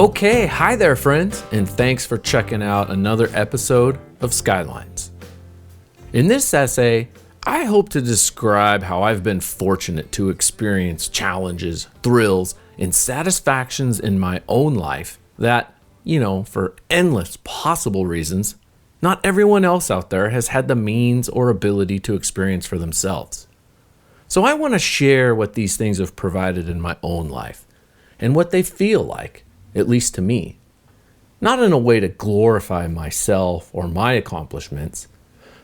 Okay, hi there, friends, and thanks for checking out another episode of Skylines. In this essay, I hope to describe how I've been fortunate to experience challenges, thrills, and satisfactions in my own life that, for endless possible reasons, not everyone else out there has had the means or ability to experience for themselves. So I want to share what these things have provided in my own life and what they feel like, at least to me. Not in a way to glorify myself or my accomplishments,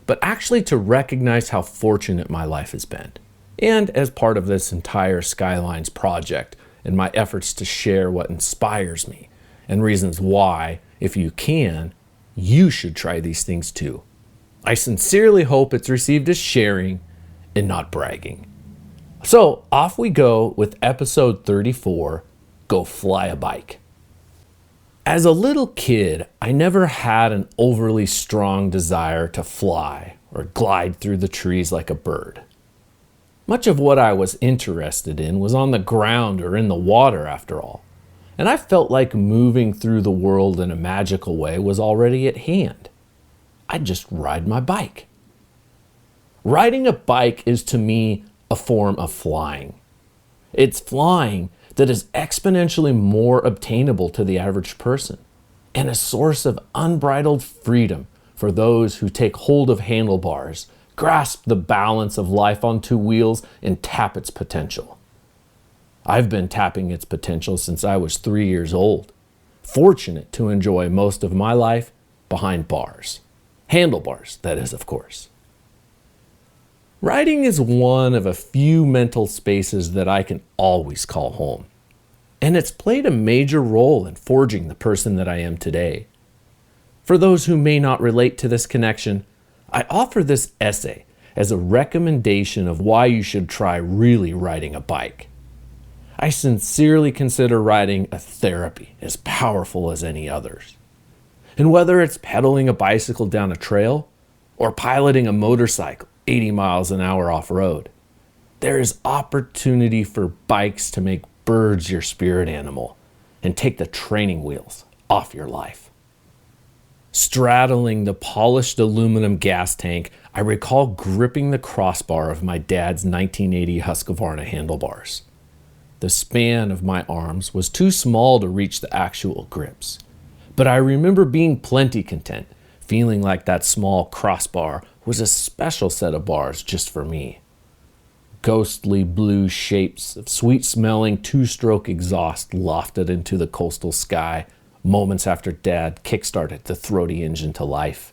but actually to recognize how fortunate my life has been. And as part of this entire Skylines project and my efforts to share what inspires me and reasons why, if you can, you should try these things too. I sincerely hope it's received as sharing and not bragging. So off we go with episode 34, Go Fly a Bike. As a little kid, I never had an overly strong desire to fly or glide through the trees like a bird. Much of what I was interested in was on the ground or in the water, after all, and I felt like moving through the world in a magical way was already at hand. I'd just ride my bike. Riding a bike is to me a form of flying. It's flying that is exponentially more obtainable to the average person and a source of unbridled freedom for those who take hold of handlebars, grasp the balance of life on two wheels, and tap its potential. I've been tapping its potential since I was 3 years old, fortunate to enjoy most of my life behind bars. Handlebars, that is, of course. Riding is one of a few mental spaces that I can always call home, and it's played a major role in forging the person that I am today. For those who may not relate to this connection, I offer this essay as a recommendation of why you should try really riding a bike. I sincerely consider riding a therapy as powerful as any others. And whether it's pedaling a bicycle down a trail or piloting a motorcycle 80 miles an hour off-road, there is opportunity for bikes to make birds your spirit animal and take the training wheels off your life. Straddling the polished aluminum gas tank, I recall gripping the crossbar of my dad's 1980 Husqvarna handlebars. The span of my arms was too small to reach the actual grips, but I remember being plenty content, feeling like that small crossbar was a special set of bars just for me. Ghostly blue shapes of sweet-smelling two-stroke exhaust lofted into the coastal sky moments after Dad kickstarted the throaty engine to life.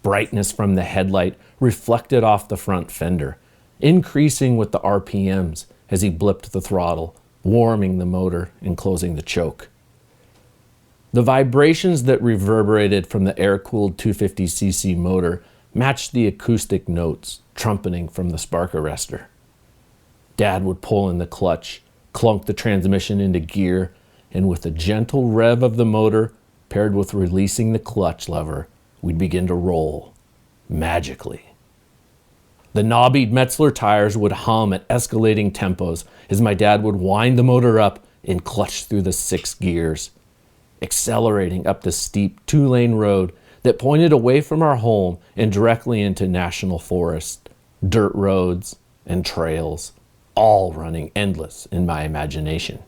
Brightness from the headlight reflected off the front fender, increasing with the RPMs as he blipped the throttle, warming the motor and closing the choke. The vibrations that reverberated from the air-cooled 250cc motor matched the acoustic notes trumpeting from the spark arrestor. Dad would pull in the clutch, clunk the transmission into gear, and with a gentle rev of the motor, paired with releasing the clutch lever, we'd begin to roll, magically. The knobbied Metzler tires would hum at escalating tempos as my dad would wind the motor up and clutch through the 6 gears, accelerating up the steep 2-lane road that pointed away from our home and directly into national forest, dirt roads, and trails, all running endless in my imagination.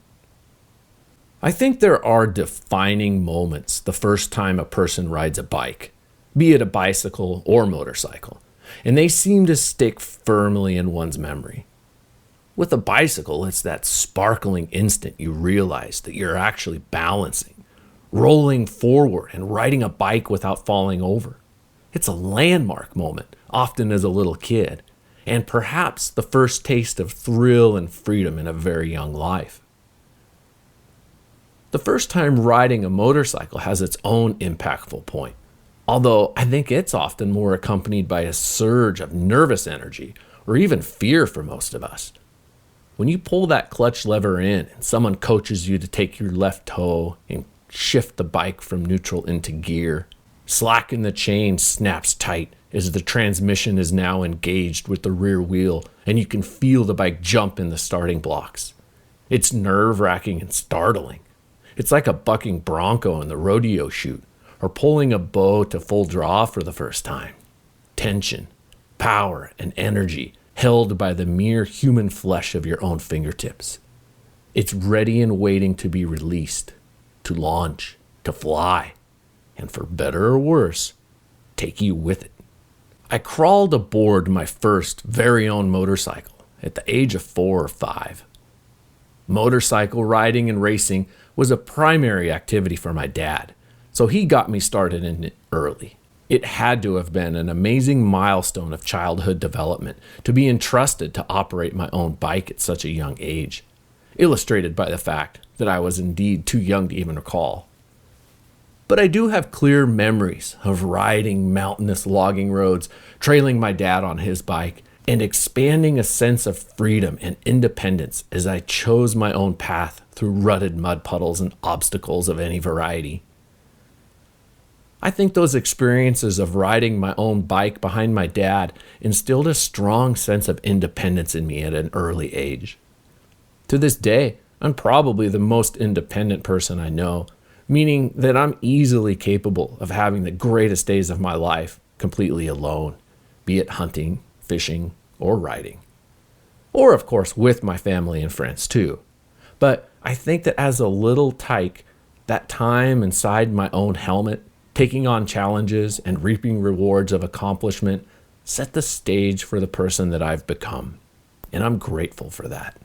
I think there are defining moments the first time a person rides a bike, be it a bicycle or motorcycle, and they seem to stick firmly in one's memory. With a bicycle, it's that sparkling instant you realize that you're actually balancing, rolling forward and riding a bike without falling over. It's a landmark moment, often as a little kid, and perhaps the first taste of thrill and freedom in a very young life. The first time riding a motorcycle has its own impactful point, although I think it's often more accompanied by a surge of nervous energy or even fear for most of us. When you pull that clutch lever in and someone coaches you to take your left toe and shift the bike from neutral into gear, slacken the chain snaps tight as the transmission is now engaged with the rear wheel and you can feel the bike jump in the starting blocks. It's nerve-wracking and startling. It's like a bucking bronco in the rodeo chute, or pulling a bow to full draw for the first time. Tension, power, and energy held by the mere human flesh of your own fingertips. It's ready and waiting to be released, to launch, to fly, and for better or worse, take you with it. I crawled aboard my first very own motorcycle at the age of 4 or 5. Motorcycle riding and racing was a primary activity for my dad, so he got me started in it early. It had to have been an amazing milestone of childhood development to be entrusted to operate my own bike at such a young age, illustrated by the fact that I was indeed too young to even recall. But I do have clear memories of riding mountainous logging roads, trailing my dad on his bike, and expanding a sense of freedom and independence as I chose my own path through rutted mud puddles and obstacles of any variety. I think those experiences of riding my own bike behind my dad instilled a strong sense of independence in me at an early age. To this day, I'm probably the most independent person I know, meaning that I'm easily capable of having the greatest days of my life completely alone, be it hunting, fishing, or riding. Or, of course, with my family and friends too. But I think that as a little tyke, that time inside my own helmet, taking on challenges and reaping rewards of accomplishment, set the stage for the person that I've become. And I'm grateful for that.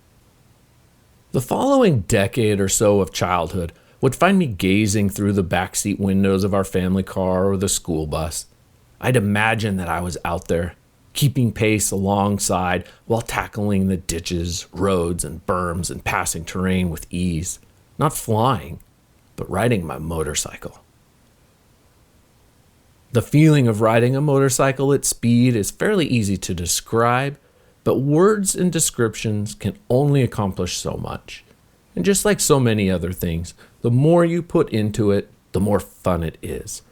The following decade or so of childhood would find me gazing through the backseat windows of our family car or the school bus. I'd imagine that I was out there, keeping pace alongside while tackling the ditches, roads, and berms and passing terrain with ease, not flying, but riding my motorcycle. The feeling of riding a motorcycle at speed is fairly easy to describe, but words and descriptions can only accomplish so much. And just like so many other things, the more you put into it, the more fun it is.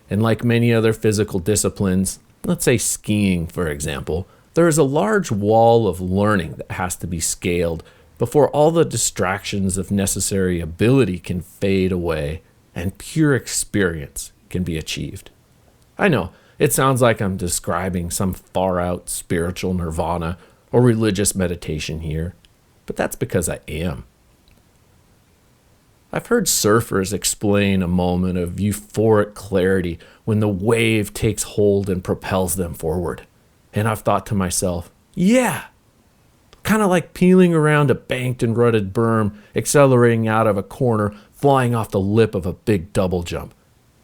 And like many other physical disciplines, let's say skiing, for example, there is a large wall of learning that has to be scaled before all the distractions of necessary ability can fade away and pure experience can be achieved. I know, it sounds like I'm describing some far-out spiritual nirvana or religious meditation here, but that's because I am. I've heard surfers explain a moment of euphoric clarity when the wave takes hold and propels them forward. And I've thought to myself, yeah, kind of like peeling around a banked and rutted berm, accelerating out of a corner, flying off the lip of a big double jump.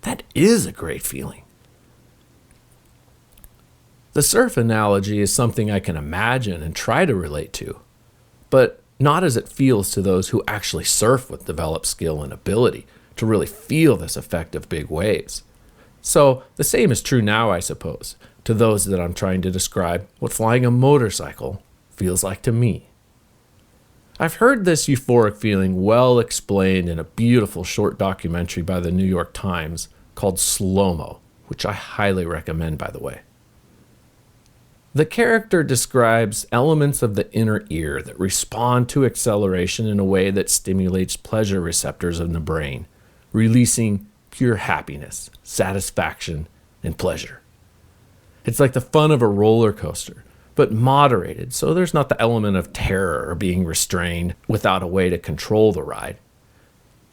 That is a great feeling. The surf analogy is something I can imagine and try to relate to, but not as it feels to those who actually surf with developed skill and ability to really feel this effect of big waves. So the same is true now, I suppose, to those that I'm trying to describe what flying a motorcycle feels like to me. I've heard this euphoric feeling well explained in a beautiful short documentary by the New York Times called Slow-Mo, which I highly recommend, by the way. The character describes elements of the inner ear that respond to acceleration in a way that stimulates pleasure receptors in the brain, releasing pure happiness, satisfaction, and pleasure. It's like the fun of a roller coaster, but moderated, so there's not the element of terror or being restrained without a way to control the ride.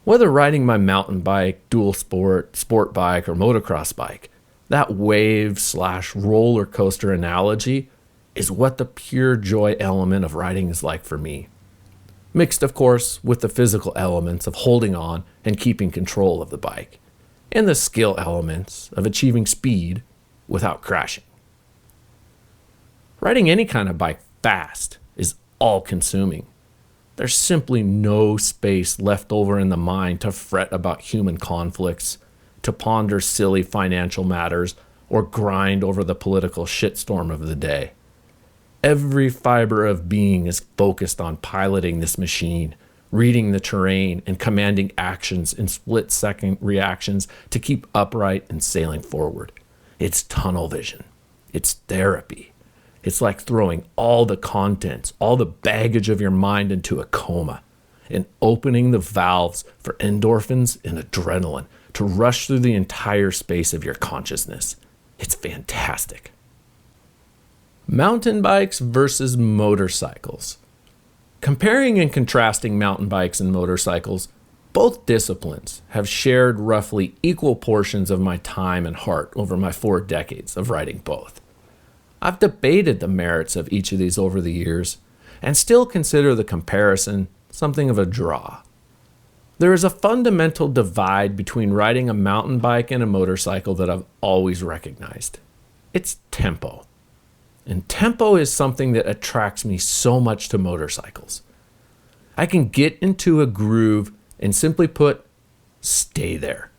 Whether riding my mountain bike, dual sport bike, or motocross bike, that wave/roller coaster analogy is what the pure joy element of riding is like for me. Mixed, of course, with the physical elements of holding on and keeping control of the bike, and the skill elements of achieving speed without crashing. Riding any kind of bike fast is all-consuming. There's simply no space left over in the mind to fret about human conflicts, to ponder silly financial matters, or grind over the political shitstorm of the day. Every fiber of being is focused on piloting this machine, reading the terrain, and commanding actions in split-second reactions to keep upright and sailing forward. It's tunnel vision. It's therapy. It's like throwing all the contents, all the baggage of your mind into a coma and opening the valves for endorphins and adrenaline to rush through the entire space of your consciousness. It's fantastic. Mountain bikes versus motorcycles. Comparing and contrasting mountain bikes and motorcycles, both disciplines have shared roughly equal portions of my time and heart over my 4 decades of riding both. I've debated the merits of each of these over the years and still consider the comparison something of a draw. There is a fundamental divide between riding a mountain bike and a motorcycle that I've always recognized. It's tempo. And tempo is something that attracts me so much to motorcycles. I can get into a groove and simply put, stay there.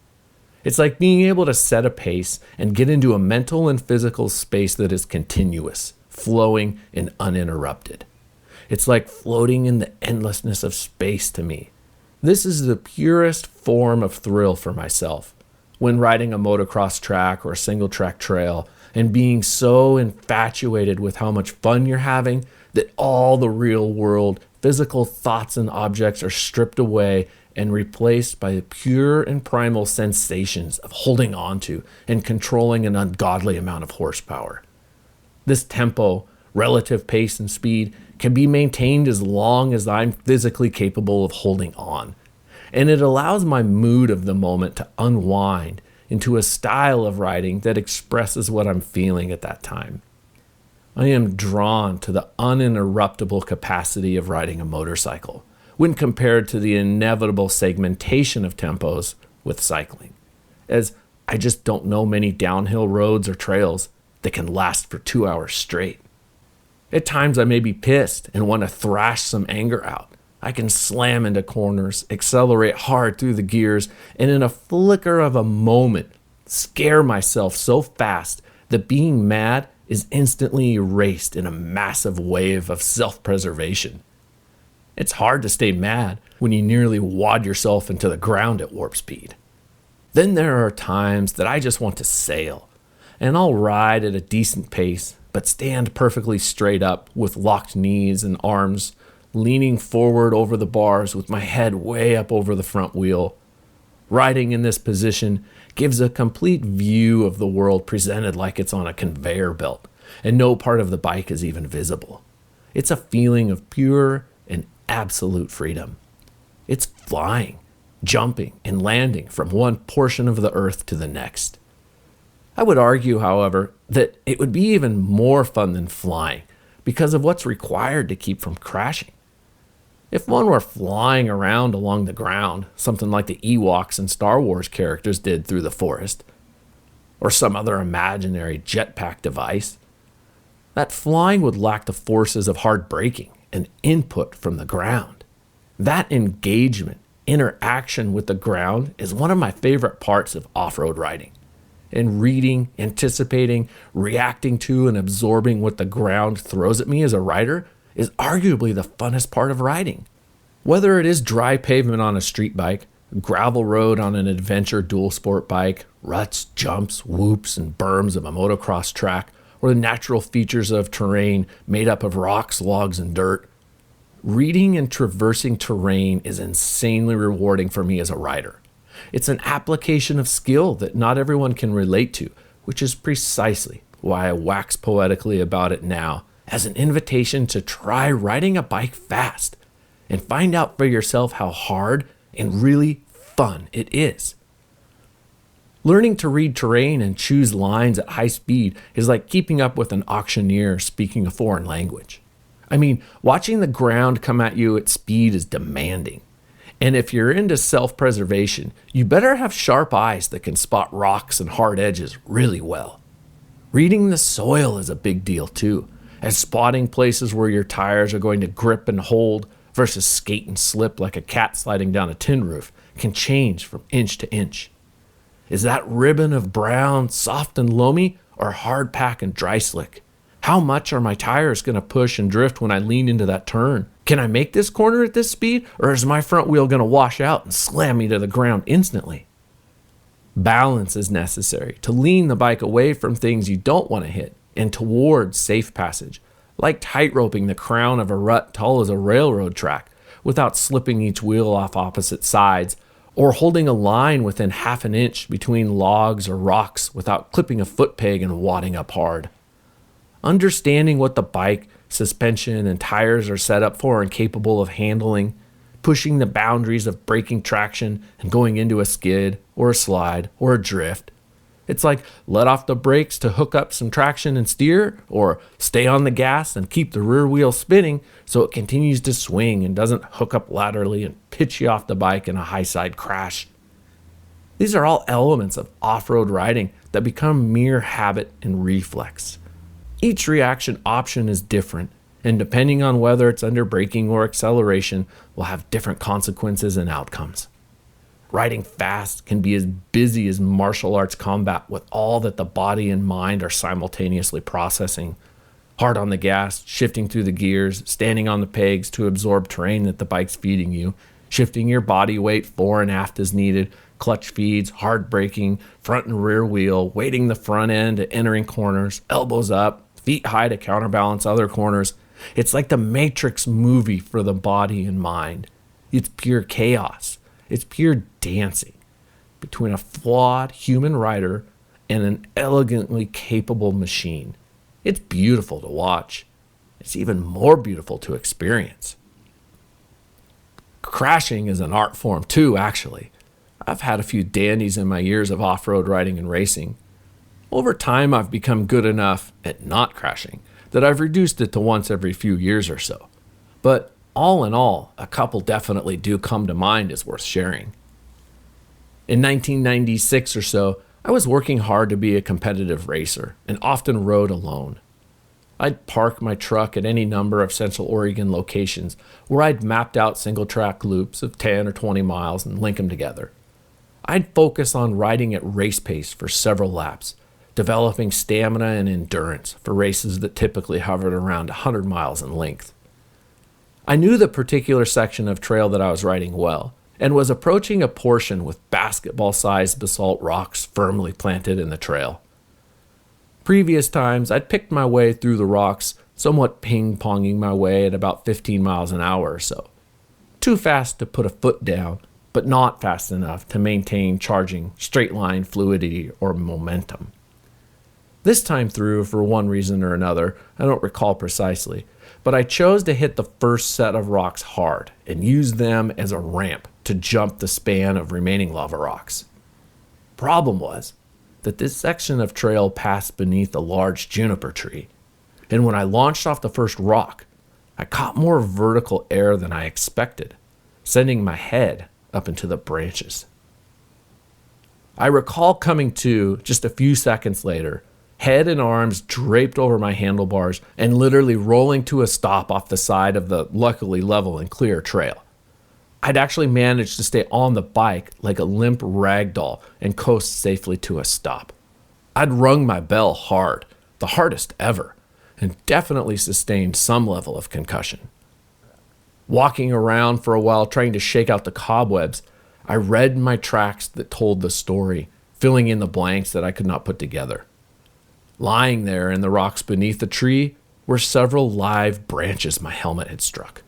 It's like being able to set a pace and get into a mental and physical space that is continuous, flowing, and uninterrupted. It's like floating in the endlessness of space to me. This is the purest form of thrill for myself when riding a motocross track or a single track trail and being so infatuated with how much fun you're having that all the real world physical thoughts and objects are stripped away and replaced by the pure and primal sensations of holding on to and controlling an ungodly amount of horsepower. This tempo, relative pace, and speed can be maintained as long as I'm physically capable of holding on, and it allows my mood of the moment to unwind into a style of riding that expresses what I'm feeling at that time. I am drawn to the uninterruptible capacity of riding a motorcycle when compared to the inevitable segmentation of tempos with cycling, as I just don't know many downhill roads or trails that can last for 2 hours straight. At times I may be pissed and want to thrash some anger out. I can slam into corners, accelerate hard through the gears, and in a flicker of a moment, scare myself so fast that being mad is instantly erased in a massive wave of self-preservation. It's hard to stay mad when you nearly wad yourself into the ground at warp speed. Then there are times that I just want to sail, and I'll ride at a decent pace, but stand perfectly straight up with locked knees and arms, leaning forward over the bars with my head way up over the front wheel. Riding in this position gives a complete view of the world presented like it's on a conveyor belt, and no part of the bike is even visible. It's a feeling of pure and absolute freedom. It's flying, jumping, and landing from one portion of the earth to the next. I would argue, however, that it would be even more fun than flying because of what's required to keep from crashing. If one were flying around along the ground, something like the Ewoks and Star Wars characters did through the forest, or some other imaginary jetpack device, that flying would lack the forces of hard braking and input from the ground. That engagement, interaction with the ground is one of my favorite parts of off-road riding. And reading, anticipating, reacting to, and absorbing what the ground throws at me as a rider is arguably the funnest part of riding. Whether it is dry pavement on a street bike, gravel road on an adventure dual sport bike, ruts, jumps, whoops, and berms of a motocross track, or the natural features of terrain made up of rocks, logs, and dirt, reading and traversing terrain is insanely rewarding for me as a rider. It's an application of skill that not everyone can relate to, which is precisely why I wax poetically about it now as an invitation to try riding a bike fast and find out for yourself how hard and really fun it is. Learning to read terrain and choose lines at high speed is like keeping up with an auctioneer speaking a foreign language. I mean, watching the ground come at you at speed is demanding. And if you're into self-preservation, you better have sharp eyes that can spot rocks and hard edges really well. Reading the soil is a big deal too, as spotting places where your tires are going to grip and hold versus skate and slip like a cat sliding down a tin roof can change from inch to inch. Is that ribbon of brown soft and loamy or hard pack and dry slick? How much are my tires going to push and drift when I lean into that turn? Can I make this corner at this speed, or is my front wheel going to wash out and slam me to the ground instantly? Balance is necessary to lean the bike away from things you don't want to hit and towards safe passage, like tightroping the crown of a rut tall as a railroad track, without slipping each wheel off opposite sides, or holding a line within half an inch between logs or rocks without clipping a foot peg and wadding up hard. Understanding what the bike, suspension, and tires are set up for and capable of handling, pushing the boundaries of braking traction and going into a skid or a slide or a drift. It's like let off the brakes to hook up some traction and steer, or stay on the gas and keep the rear wheel spinning so it continues to swing and doesn't hook up laterally and pitch you off the bike in a high side crash. These are all elements of off-road riding that become mere habit and reflex. Each reaction option is different, and depending on whether it's under braking or acceleration, will have different consequences and outcomes. Riding fast can be as busy as martial arts combat with all that the body and mind are simultaneously processing. Hard on the gas, shifting through the gears, standing on the pegs to absorb terrain that the bike's feeding you, shifting your body weight fore and aft as needed, clutch feeds, hard braking, front and rear wheel, weighting the front end at entering corners, elbows up, feet high to counterbalance other corners. It's like the Matrix movie for the body and mind. It's pure chaos. It's pure dancing between a flawed human rider and an elegantly capable machine. It's beautiful to watch. It's even more beautiful to experience. Crashing is an art form too, actually. I've had a few dandies in my years of off-road riding and racing. Over time, I've become good enough at not crashing that I've reduced it to once every few years or so. But all in all, a couple definitely do come to mind as worth sharing. In 1996 or so, I was working hard to be a competitive racer and often rode alone. I'd park my truck at any number of Central Oregon locations where I'd mapped out single-track loops of 10 or 20 miles and link them together. I'd focus on riding at race pace for several laps, developing stamina and endurance for races that typically hovered around 100 miles in length. I knew the particular section of trail that I was riding well, and was approaching a portion with basketball-sized basalt rocks firmly planted in the trail. Previous times, I'd picked my way through the rocks, somewhat ping-ponging my way at about 15 miles an hour or so. Too fast to put a foot down, but not fast enough to maintain charging, straight-line fluidity or momentum. This time through, for one reason or another, I don't recall precisely, but I chose to hit the first set of rocks hard and use them as a ramp to jump the span of remaining lava rocks. Problem was that this section of trail passed beneath a large juniper tree, and when I launched off the first rock, I caught more vertical air than I expected, sending my head up into the branches. I recall coming to just a few seconds later, head and arms draped over my handlebars and literally rolling to a stop off the side of the luckily level and clear trail. I'd actually managed to stay on the bike like a limp rag doll and coast safely to a stop. I'd rung my bell hard, the hardest ever, and definitely sustained some level of concussion. Walking around for a while trying to shake out the cobwebs, I read my tracks that told the story, filling in the blanks that I could not put together. Lying there in the rocks beneath the tree were several live branches my helmet had struck.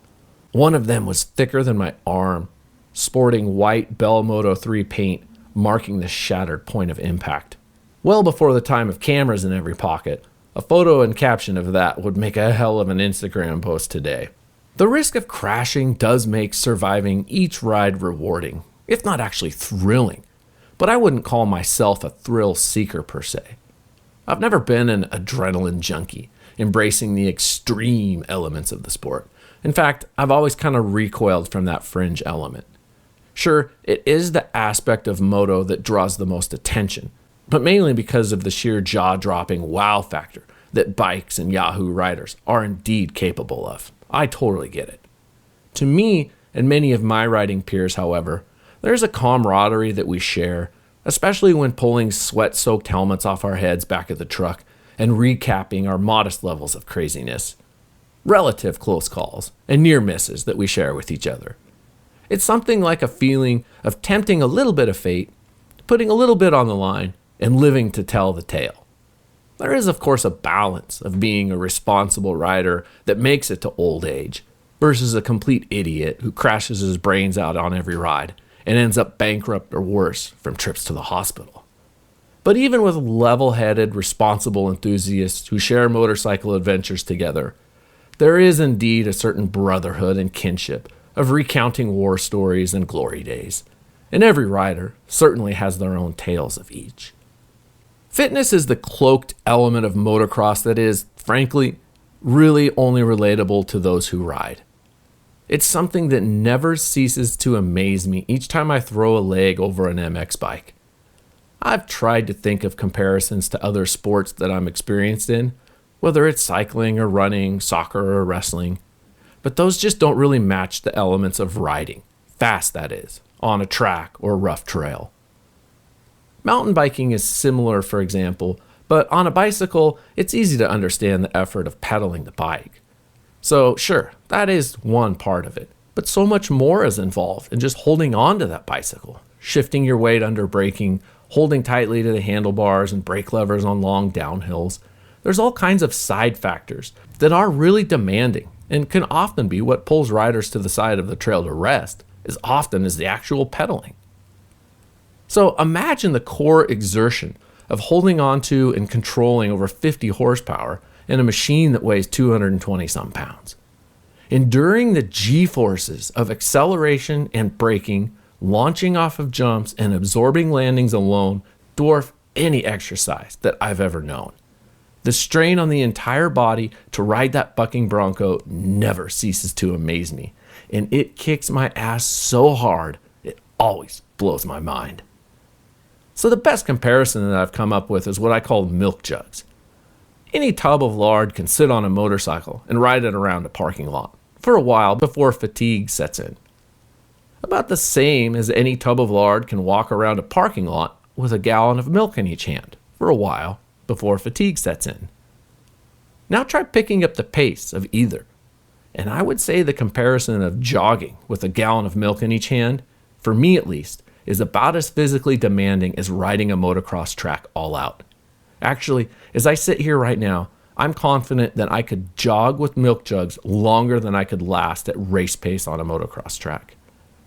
One of them was thicker than my arm, sporting white Bell Moto 3 paint, marking the shattered point of impact. Well before the time of cameras in every pocket, a photo and caption of that would make a hell of an Instagram post today. The risk of crashing does make surviving each ride rewarding, if not actually thrilling, but I wouldn't call myself a thrill seeker per se. I've never been an adrenaline junkie, embracing the extreme elements of the sport. In fact, I've always kind of recoiled from that fringe element. Sure, it is the aspect of moto that draws the most attention, but mainly because of the sheer jaw-dropping wow factor that bikes and Yahoo riders are indeed capable of. I totally get it. To me, and many of my riding peers, however, there's a camaraderie that we share, especially when pulling sweat-soaked helmets off our heads back at the truck and recapping our modest levels of craziness. Relative close calls and near misses that we share with each other. It's something like a feeling of tempting a little bit of fate, putting a little bit on the line, and living to tell the tale. There is, of course, a balance of being a responsible rider that makes it to old age, versus a complete idiot who crashes his brains out on every ride and ends up bankrupt or worse from trips to the hospital. But even with level-headed, responsible enthusiasts who share motorcycle adventures together, there is indeed a certain brotherhood and kinship of recounting war stories and glory days, and every rider certainly has their own tales of each. Fitness is the cloaked element of motocross that is, frankly, really only relatable to those who ride. It's something that never ceases to amaze me each time I throw a leg over an MX bike. I've tried to think of comparisons to other sports that I'm experienced in, whether it's cycling or running, soccer or wrestling, but those just don't really match the elements of riding, fast that is, on a track or rough trail. Mountain biking is similar, for example, but on a bicycle, it's easy to understand the effort of pedaling the bike. So sure, that is one part of it, but so much more is involved in just holding on to that bicycle, shifting your weight under braking, holding tightly to the handlebars and brake levers on long downhills. There's all kinds of side factors that are really demanding and can often be what pulls riders to the side of the trail to rest as often as the actual pedaling. So imagine the core exertion of holding on to and controlling over 50 horsepower in a machine that weighs 220 some pounds. Enduring the G-forces of acceleration and braking, launching off of jumps and absorbing landings alone dwarf any exercise that I've ever known. The strain on the entire body to ride that bucking bronco never ceases to amaze me, and it kicks my ass so hard, it always blows my mind. So the best comparison that I've come up with is what I call milk jugs. Any tub of lard can sit on a motorcycle and ride it around a parking lot for a while before fatigue sets in. About the same as any tub of lard can walk around a parking lot with a gallon of milk in each hand for a while before fatigue sets in. Now try picking up the pace of either. And I would say the comparison of jogging with a gallon of milk in each hand, for me at least, is about as physically demanding as riding a motocross track all out. Actually, as I sit here right now, I'm confident that I could jog with milk jugs longer than I could last at race pace on a motocross track.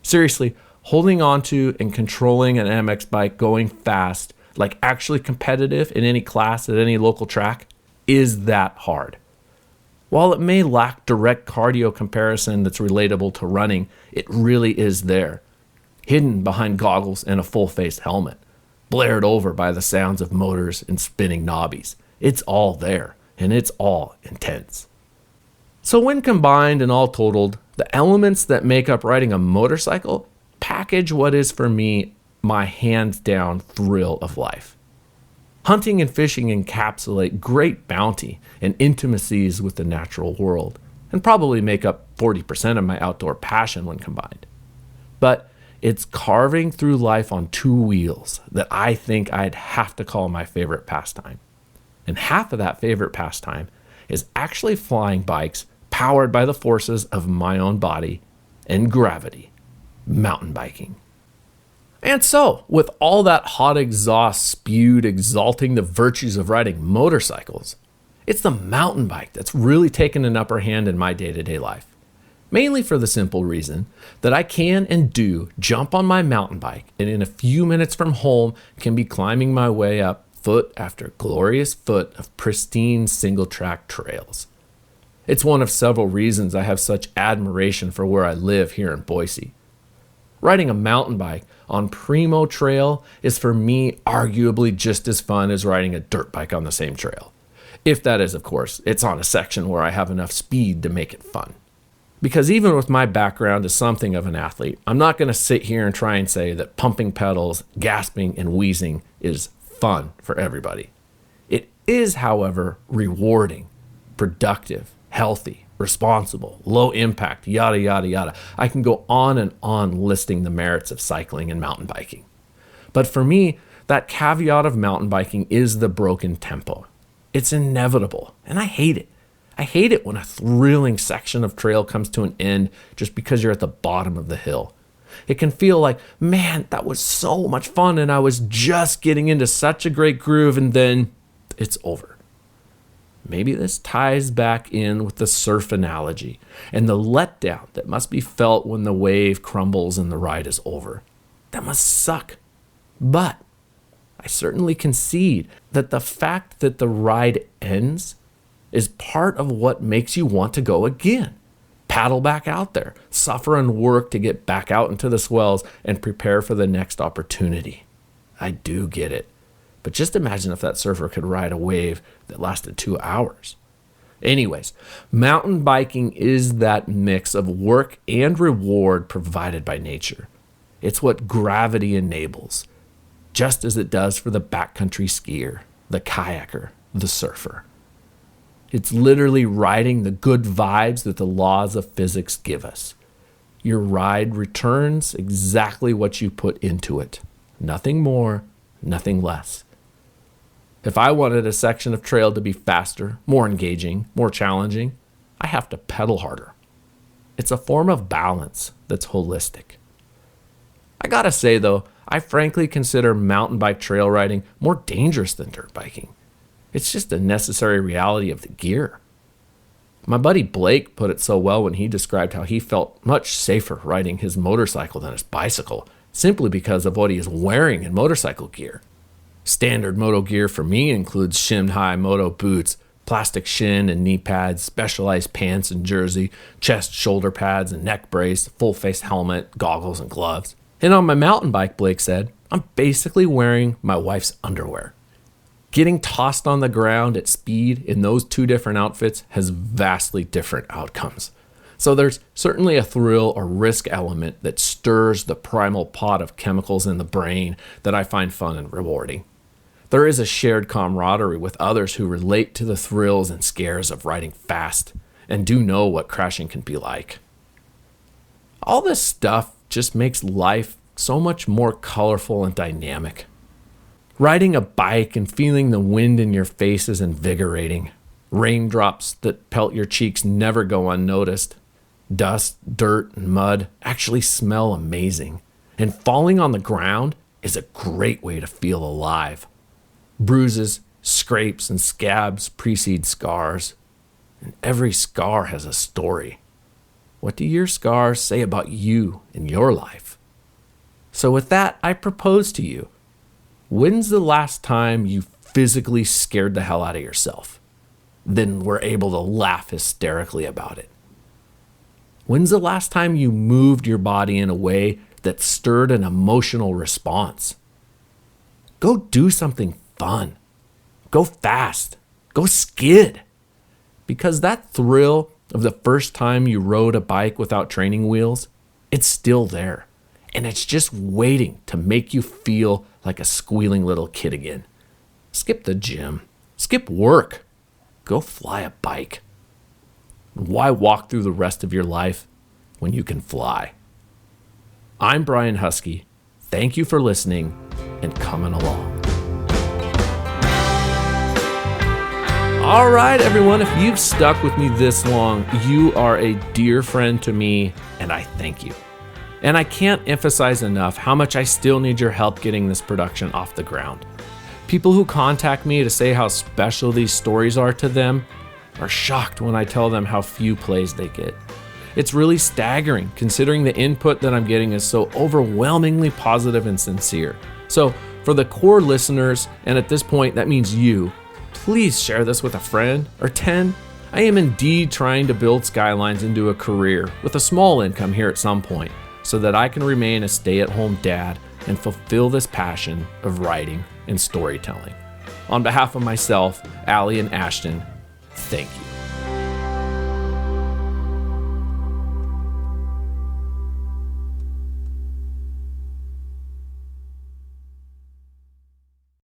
Seriously, holding onto and controlling an MX bike going fast, like actually competitive in any class at any local track, is that hard. While it may lack direct cardio comparison that's relatable to running, it really is there. Hidden behind goggles and a full-face helmet, blared over by the sounds of motors and spinning knobbies. It's all there, and it's all intense. So when combined and all totaled, the elements that make up riding a motorcycle package what is for me my hands-down thrill of life. Hunting and fishing encapsulate great bounty and intimacies with the natural world, and probably make up 40% of my outdoor passion when combined. But it's carving through life on two wheels that I think I'd have to call my favorite pastime. And half of that favorite pastime is actually flying bikes powered by the forces of my own body and gravity, mountain biking. And so, with all that hot exhaust spewed exalting the virtues of riding motorcycles, it's the mountain bike that's really taken an upper hand in my day-to-day life. Mainly for the simple reason that I can and do jump on my mountain bike and in a few minutes from home can be climbing my way up foot after glorious foot of pristine single-track trails. It's one of several reasons I have such admiration for where I live here in Boise. Riding a mountain bike on primo trail is for me arguably just as fun as riding a dirt bike on the same trail. If that is, of course, it's on a section where I have enough speed to make it fun. Because even with my background as something of an athlete, I'm not going to sit here and try and say that pumping pedals, gasping, and wheezing is fun for everybody. It is, however, rewarding, productive, healthy, responsible, low impact, yada, yada, yada. I can go on and on listing the merits of cycling and mountain biking. But for me, that caveat of mountain biking is the broken tempo. It's inevitable, and I hate it. I hate it when a thrilling section of trail comes to an end just because you're at the bottom of the hill. It can feel like, man, that was so much fun and I was just getting into such a great groove and then it's over. Maybe this ties back in with the surf analogy and the letdown that must be felt when the wave crumbles and the ride is over. That must suck. But I certainly concede that the fact that the ride ends is part of what makes you want to go again. Paddle back out there, suffer and work to get back out into the swells and prepare for the next opportunity. I do get it. But just imagine if that surfer could ride a wave that lasted 2 hours. Anyways, mountain biking is that mix of work and reward provided by nature. It's what gravity enables, just as it does for the backcountry skier, the kayaker, the surfer. It's literally riding the good vibes that the laws of physics give us. Your ride returns exactly what you put into it. Nothing more, nothing less. If I wanted a section of trail to be faster, more engaging, more challenging, I have to pedal harder. It's a form of balance that's holistic. I gotta say though, I frankly consider mountain bike trail riding more dangerous than dirt biking. It's just a necessary reality of the gear. My buddy Blake put it so well when he described how he felt much safer riding his motorcycle than his bicycle, simply because of what he is wearing in motorcycle gear. Standard moto gear for me includes shin high moto boots, plastic shin and knee pads, specialized pants and jersey, chest, shoulder pads and neck brace, full face helmet, goggles and gloves. And on my mountain bike, Blake said, I'm basically wearing my wife's underwear. Getting tossed on the ground at speed in those two different outfits has vastly different outcomes. So there's certainly a thrill or risk element that stirs the primal pot of chemicals in the brain that I find fun and rewarding. There is a shared camaraderie with others who relate to the thrills and scares of riding fast and do know what crashing can be like. All this stuff just makes life so much more colorful and dynamic. Riding a bike and feeling the wind in your face is invigorating. Raindrops that pelt your cheeks never go unnoticed. Dust, dirt, and mud actually smell amazing. And falling on the ground is a great way to feel alive. Bruises, scrapes, and scabs precede scars. And every scar has a story. What do your scars say about you in your life? So with that, I propose to you. When's the last time you physically scared the hell out of yourself? Then were able to laugh hysterically about it. When's the last time you moved your body in a way that stirred an emotional response? Go do something fun. Go fast. Go skid. Because that thrill of the first time you rode a bike without training wheels, it's still there. And it's just waiting to make you feel like a squealing little kid again. Skip the gym. Skip work. Go fly a bike. Why walk through the rest of your life when you can fly? I'm Brian Husky. Thank you for listening and coming along. All right, everyone, if you've stuck with me this long, you are a dear friend to me, and I thank you. And I can't emphasize enough how much I still need your help getting this production off the ground. People who contact me to say how special these stories are to them are shocked when I tell them how few plays they get. It's really staggering considering the input that I'm getting is so overwhelmingly positive and sincere. So for the core listeners, and at this point that means you, please share this with a friend or 10. I am indeed trying to build Skylines into a career with a small income here at some point so that I can remain a stay-at-home dad and fulfill this passion of writing and storytelling. On behalf of myself, Allie, and Ashton, thank you.